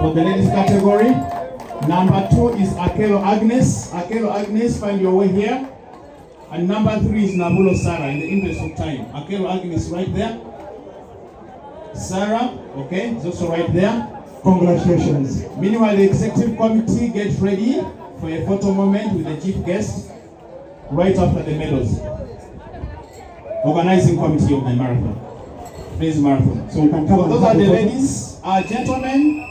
for the ladies category. Number 2 is Akelo Agnes. Akelo Agnes, find your way here. And number 3 is Nabulo Sarah, in the interest of time. Akelo Agnes right there. Sarah, okay, is also right there. Congratulations. Meanwhile, the executive committee gets ready for a photo moment with the chief guest right after the medals. Organizing committee of the marathon. Please, marathon. So those are the ladies. Gentlemen,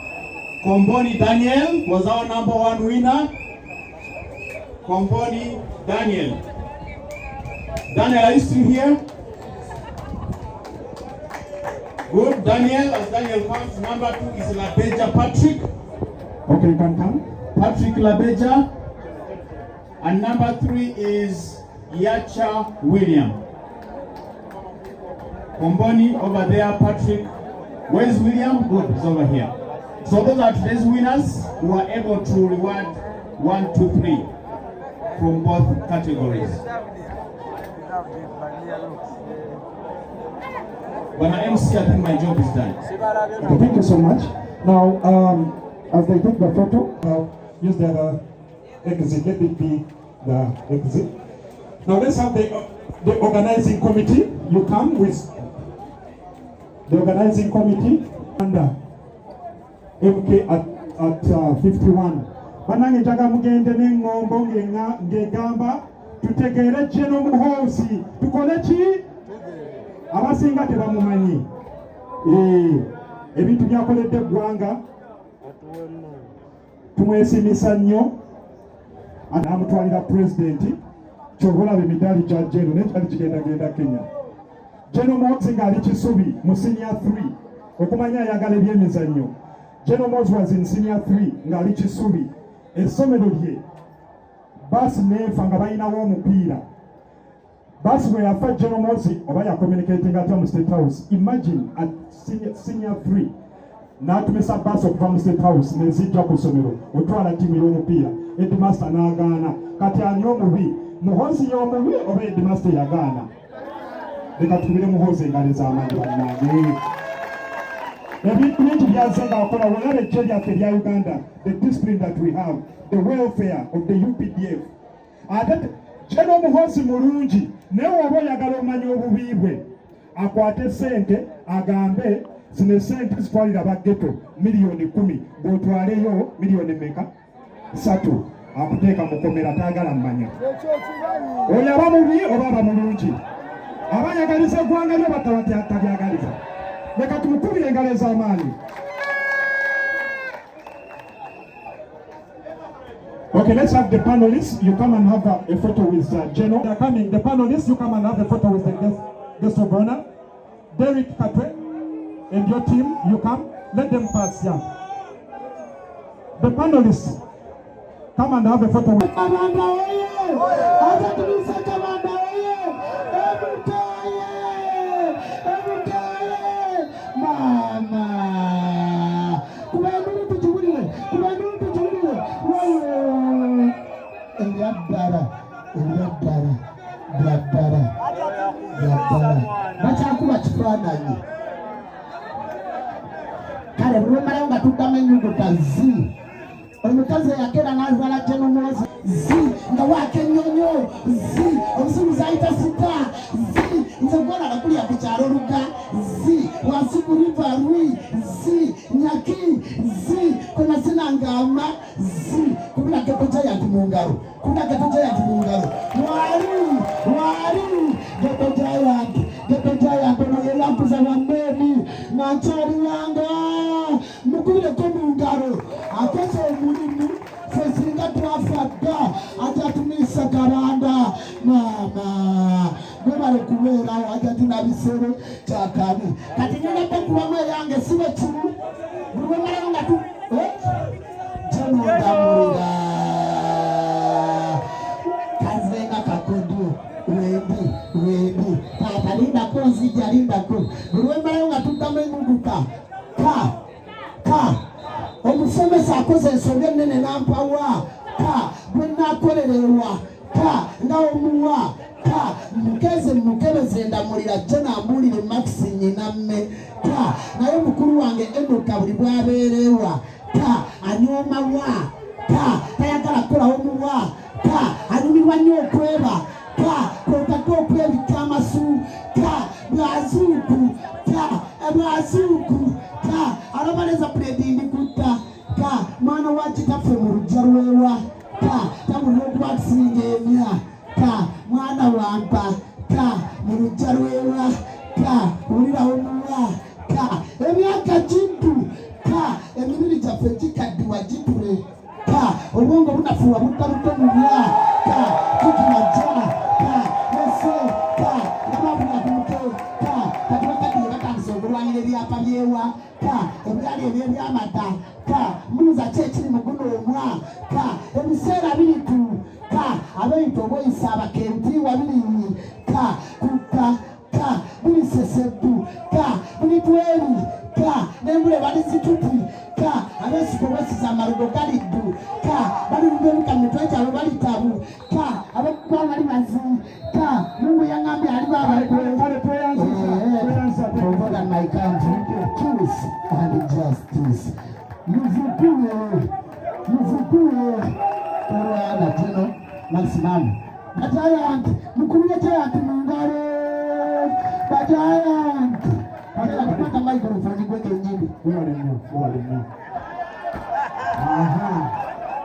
Komboni Daniel was our number 1 winner. Komboni Daniel. Daniel, are you still here? Good. Daniel, as Daniel comes, number 2 is Labeja Patrick. Okay, you can come. Patrick Labeja. And number 3 is Yacha William. Komboni over there, Patrick. Where is William? Good, he's over here. So those are today's winners who are able to reward 1, 2, 3 from both categories. When I MC, I think my job is done. Okay, thank you so much. Now, as they take the photo, use the exit. Let it be the exit. Now let's have the organizing committee. You come with the organizing committee under MK at 51. Banange jaga mugende n'engombo ngegamba tutegere General Muhoozi tukole ki abasinga tebamumanyi ebintu byakoledde eggwanga tumwesimisa nnyo amutwalira pulezidenti kyobulaba emidaali gya General nekyali kigendagenda Kenya. General Muhoozi ng'ali Kisubi mu senior 3 okumanya ayagala ebyemizannyo. General Muhoozi was in senior 3 ng'ali Kisubi. Essomero lye basi neefa nga balinawo omupiira. Basi bwe yafa General Muhoozi oba yakommunicating ata mu State House. Imagine at senior 3 n'atumisa basi okuva mu State House nezijja ku ssomero otwala ttiimu y'omupiira. Headmaster n'agaana. Kati ani omubi? Muhoozi y'omubi oba headmaster yagaana? Leka tukubire Muhoozi engalo ez'amaanyi bannange. Ebintu bingi byazenga akola walabe ejje lyaffe erya Uganda, the discipline that we have, the welfare of the UPDF. Ate General Muhoozi mulungi naye oba oyagala omanyi obubi bwe akwate ssente agambe zino ssente zitwalira baggeto miliyoni 10 bw'otwaleyo miliyoni mmeka 3 akuteeka mukomera taagala mmanya. Oyo aba mubi oba aba mulungi? Abayagaliza eggwanga lyo batabyagaliza. Leka tumukubire engalo ez'amaanyi. Okay, let's have the panelists. You come and have a photo with General. They're coming. The panelists, you come and have a photo with the guest of honor. Derek Katwe and your team, you come. Let them pass, yeah. The panelists, come and have a photo with bachakuba kifaananyi kale bulwemalayo nga tuddamu ennyuguta zi omukazi eyakera n'azaala General Muhoozi zi nga wakenyonyo zi omusuubuzi ayita sita zi nze gwolaba kulya ku kyalo luga zi wansi ku riva rwi zi nyaki zi kuna sinangama zi kubira geto giant mu ngalo kuna geto giant mu ngalo wali geto giant ono yelampuza bambeni nankyali yanga mukubire ko mu ngalo akoze omulimu fesinga twafadda ajatumisa garanda mama nebale kubeerawo ajati nabisero kyakabi kati nyenedde kubamu eyange sibe kimu buli wemalayo nga tu kyenondamulira kazenga kakodio wendi taata lindako nzija lindako buli wemalayo nga tuddamu ennuguta ka omusomesa akoze ensonga ennene nampawa ka bwe naakolererwa ka nga omuwa ka mukebeze ndamulira jjo nambuulire Max nyinamme ka naye mukulu wange Enoka buli bwabeerewa anyooma wa tayagala kukolawo muwa anyumirwa nnyo okweba kwotadde okwebika amasu bwazuuku alobaleza puledindi kutta mwana wa kitaffe mu lujja lwewa tabulina okubakisinga emya mwana wampa mu lujja lwewa wulirawo muwa emyaka giddu emibiri gyaffe gikaddiwa gitule obwongo bunafuwa buddabuto mubya tukimaja ese nababulabuto kati bakaddiye batandise okulwanira ebyapa byewa ebyali ebyebyamata mbuuza ki ekiri mu guno omwaka ebiseera biritu abeyita obweyisa abakentiwa birinyi kutta birisesebbu biritweri nembule balizituti abesiko besiza amarugo galiddu balirumba ebikamito ekyalo balitabu abekugwanga ali mazi mungu yangambye ali babakovoda my country peace and justice muvukule olwana teno maximum batayanti mukulire tayanti mungalo batayanti kupata microphone kweke nyimbi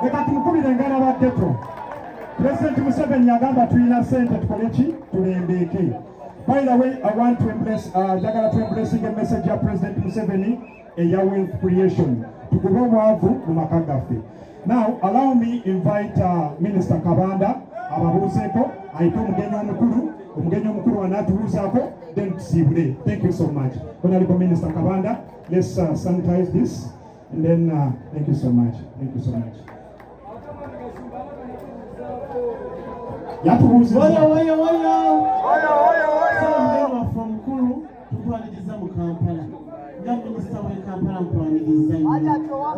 leka tumukubire engana baddeko. President Museveni agamba tulina sente tukole ki tulembeeke. By the way, I want to embrace njagala to embracing a message ya President Museveni eya wealth creation tugobe obwavu mu maka gaffe. Now allow me invite Minister Kabanda ababuuzeeko ayite omugenyi omukulu anaatubuuzaako then tusiibule. Thank you so much. Honorable Minister Kabanda, let's sanitize this and then thank you so much. Thank you so much. from Kulu tutwaliriza mu Kampala nga minisita w'e Kampala mutwaliriza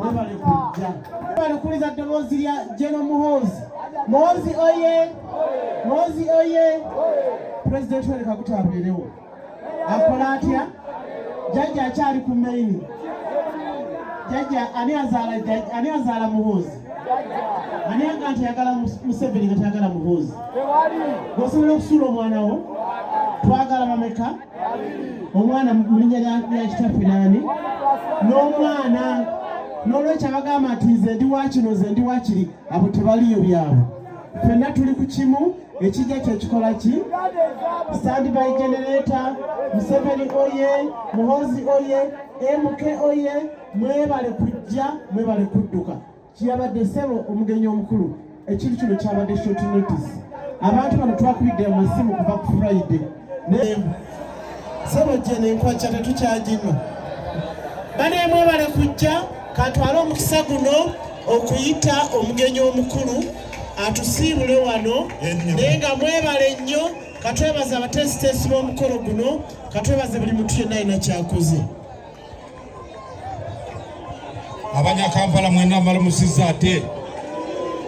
webale kujja webale kuliza ddoboozi lya General Muhoozi oye President Yoweri Kaguta abeerewo akola atya jjajja akyali ku maini jjajja ani azaala Muhoozi ani aga nti ayagala Museveni nga tayagala Muhoozi gwosobola okusuula omwana wo twagala bameka omwana mu linnya lya kitaffe nani n'omwana n'olwekyo abagamba nti nze ndi wa kino nze ndi wa kiri abo tebaliyo byabwe ffenna tuli ku kimu ekijja kyekikola ki standby generator Museveni oye Muhoozi oye MK oye mwebale kujja mwebale kudduka kiyabadde ssebo omugenyi omukulu ekiri kino kyabadde short notice abantu bano twakubidde mu masimu kuva ku Friday ssebo jene nkwaca tetukyagino banemwe bale kujja katwale omukisa guno okuyita omugenyi omukulu atusiibule wano naye nga mwebale nnyo katwebaze abatesitesi b'omukolo guno katwebaze buli muntu yenna alina kyakoze. Abanyakampala mwenna mbalamusiza ate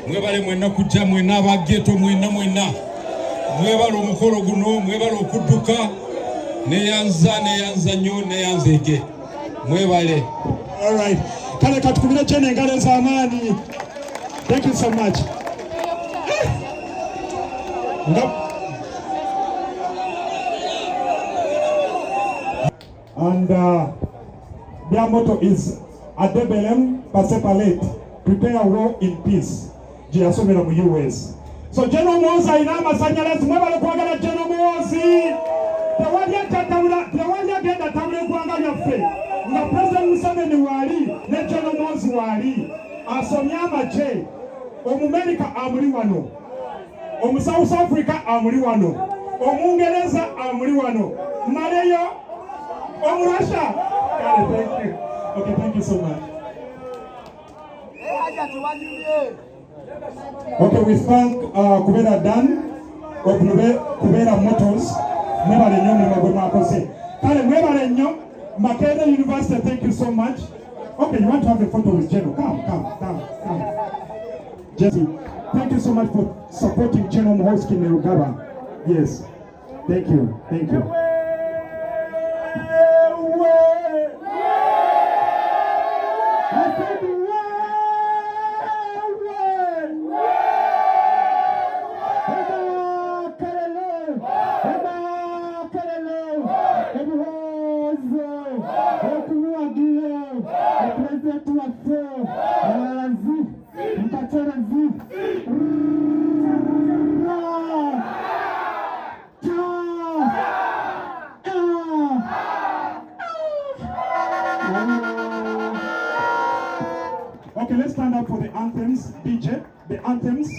mwebale mwenna kujja mwenna abageto mwenna mwebale omukolo guno mwebale okudduka neyanza nnyo neyanzeege mwebale. All right, kale katukubire kyene engalo ez'amaanyi. Thank you so much. And their motto is Adebelem Pasepalate, prepare war in peace. Gyeyasomera mu US. So General Muhoozi alina amasanyalaze mwebale kwagala General Muhoozi. Tewali agenda tabula eggwanga lyaffe nga President Museveni waali ne General Muhoozi waali asomye amagye. Omumerika amuli wano, omu South Africa amuli wano, omungereza amuli wano, maleyo omu Russia. Thank you. Okay, thank you so much. Okay, we thank Kubera Dan of Kubera Motors. Mwebale nnyo mulimo gwe mwakoze. Kale mwebale nnyo Makerere University, thank you so much. Okay, you want to have a photo with General? Come. Jesse, thank you so much for supporting General Muhoozi Kainerugaba. Yes, thank you. I said Okay, let's stand up for the anthems. DJ, the anthems.